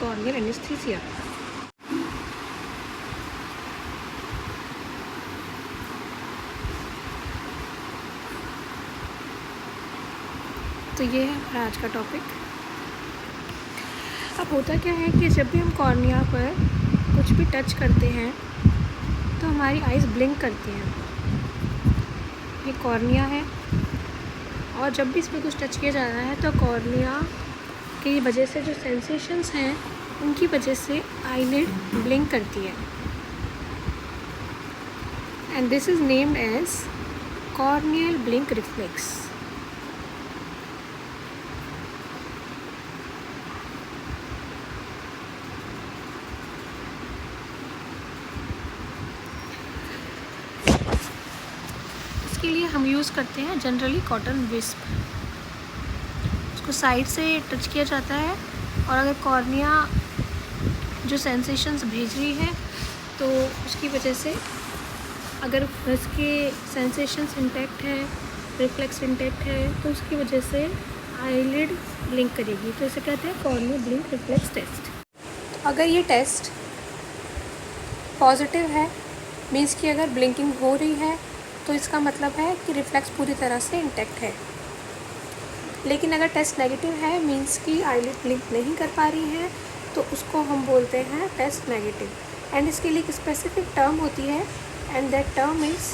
corneal anesthesia. तो ये है हमारा आज का टॉपिक। अब होता क्या है कि जब भी हम कॉर्निया पर कुछ भी टच करते हैं तो हमारी आइज़ ब्लिंक करती हैं। ये कॉर्निया है और जब भी इसमें कुछ टच किया जा रहा है तो कॉर्निया की वजह से जो सेंसेशंस हैं उनकी वजह से आईलिड ब्लिंक करती है, and this is named as corneal blink reflex. इसके लिए हम यूज़ करते हैं जनरली कॉटन विस्प। उसको साइड से टच किया जाता है और अगर कॉर्निया जो सेंसेशंस भेज रही है तो उसकी वजह से अगर इसके सेंसेशंस इंटैक्ट है, रिफ्लेक्स इंटैक्ट है, तो उसकी वजह से आईलिड ब्लिंक करेगी। तो इसे कहते हैं कॉर्नियल ब्लिंक रिफ्लेक्स टेस्ट। अगर ये टेस्ट पॉजिटिव है, मीन्स कि अगर ब्लिंकिंग हो रही है, तो इसका मतलब है कि रिफ्लेक्स पूरी तरह से इंटैक्ट है। लेकिन अगर टेस्ट नेगेटिव है, मीन्स कि आईलिड ब्लिंक नहीं कर पा रही है, तो उसको हम बोलते हैं टेस्ट नेगेटिव। एंड इसके लिए एक स्पेसिफिक टर्म होती है, and that term is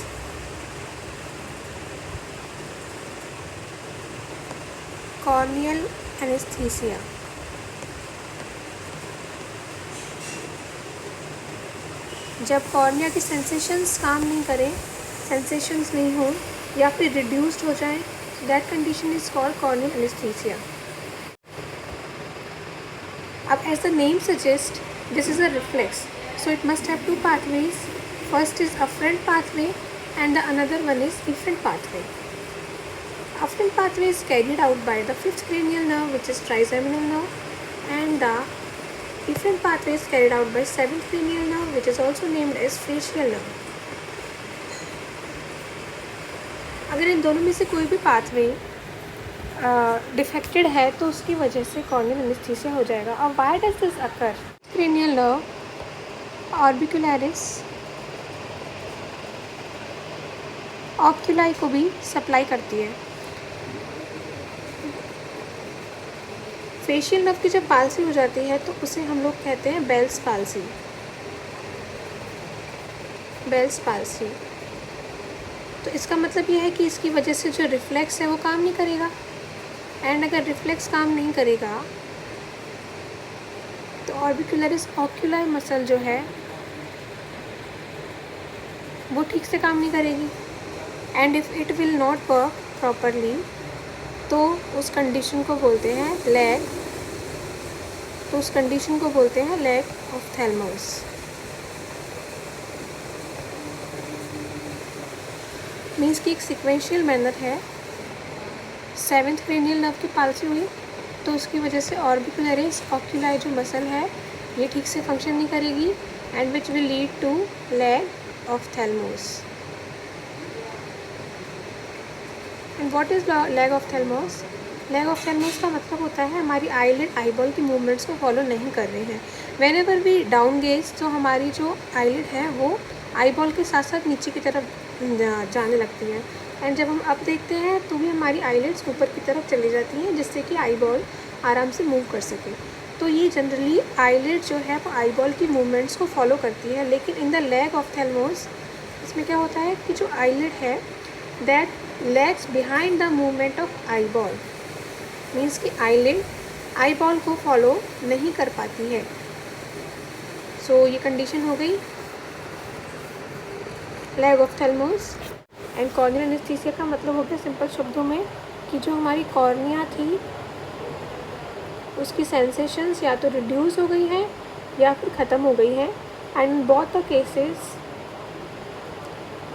corneal anaesthesia. जब कॉर्निया की सेंसेशंस काम नहीं करें, सेंसेशंस नहीं हो या फिर रिड्यूस्ड हो जाए, that condition is called corneal anaesthesia. अब as the name suggest, this is a reflex, so it must have two pathways. First is afferent pathway and the another one is efferent pathway. Afferent pathway is carried out by the fifth cranial nerve, which is trigeminal nerve, and the efferent pathway is carried out by seventh cranial nerve, which is also named as facial nerve. अगर इन दोनों में से कोई भी pathway defected है तो उसकी वजह से कॉर्नियल एनेस्थीसिया हो जाएगा। अब why does this occur? Cranial nerve orbicularis oculi को भी सप्लाई करती है। फेशियल नर्व की जब पाल्सी हो जाती है तो उसे हम लोग कहते हैं बेल्स पाल्सी। बेल्स पाल्सी, तो इसका मतलब यह है कि इसकी वजह से जो रिफ्लेक्स है वो काम नहीं करेगा, एंड अगर रिफ्लेक्स काम नहीं करेगा तो ऑर्बिकुलरिस ऑक्यूलाई मसल जो है वो ठीक से काम नहीं करेगी, and if it will not work properly तो उस कंडीशन को बोलते हैं लैग। तो उस कंडीशन को बोलते हैं लैग ऑफ थैलमस। मीन्स की एक सिक्वेंशियल मैनर है। सेवेंथ क्रेनियल नर्व की पाल्सी हुई तो उसकी वजह से ऑर्बिकुलरिस ऑक्यूलाई जो मसल है ये ठीक से फंक्शन नहीं करेगी, and which will lead to lagophthalmos. And what is lagophthalmos? Lagophthalmos का मतलब होता है हमारी आईलिड आईबॉल की मूवमेंट्स को फॉलो नहीं कर रहे हैं। वेन एवर भी डाउन गेज, तो हमारी जो आईलिड है वो आईबॉल के साथ साथ नीचे की तरफ जाने लगती है, एंड जब हम अप देखते हैं तो भी हमारी आईलिड्स ऊपर की तरफ चली जाती हैं, जिससे कि आईबॉल आराम से मूव कर सके। तो ये जनरली आईलिड जो है वो आईबॉल की मूवमेंट्स को फॉलो करती है। लेकिन in the lagophthalmos इसमें क्या होता है कि जो आईलिड है that lags behind the movement of eyeball, means कि आईलिड आईबॉल को फॉलो नहीं कर पाती है। सो ये कंडीशन हो गई lagophthalmos. And corneal anaesthesia का मतलब हो गया सिंपल शब्दों में कि जो हमारी कॉर्निया थी उसकी सेंसेशंस या तो रिड्यूस हो गई है या फिर ख़त्म हो गई है, and in both the cases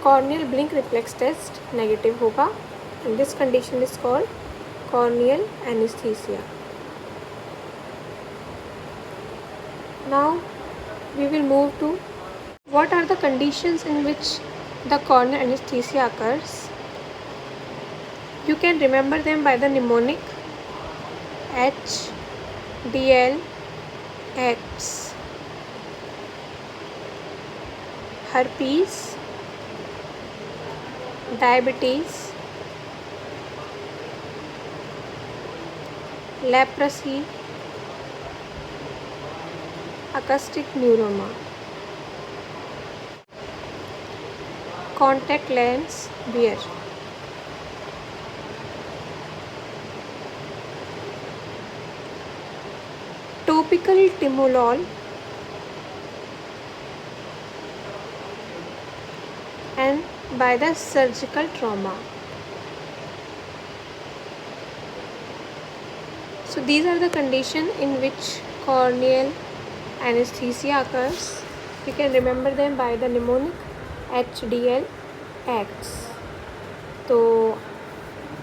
corneal blink reflex test negative होगा, and this condition is called corneal anaesthesia. Now we will move to what are the conditions in which the corneal anesthesia occurs. You can remember them by the mnemonic H, DL, acts. Herpes, diabetes, leprosy, acoustic neuroma, contact lens wear, topical timolol and by the surgical trauma. So these are the conditions in which corneal anesthesia occurs. You can remember them by the mnemonic HDL acts. तो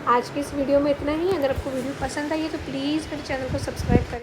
आज की इस video में इतना ही। अगर आपको video पसंद आई है तो प्लीज़ मेरे चैनल को सब्सक्राइब करें।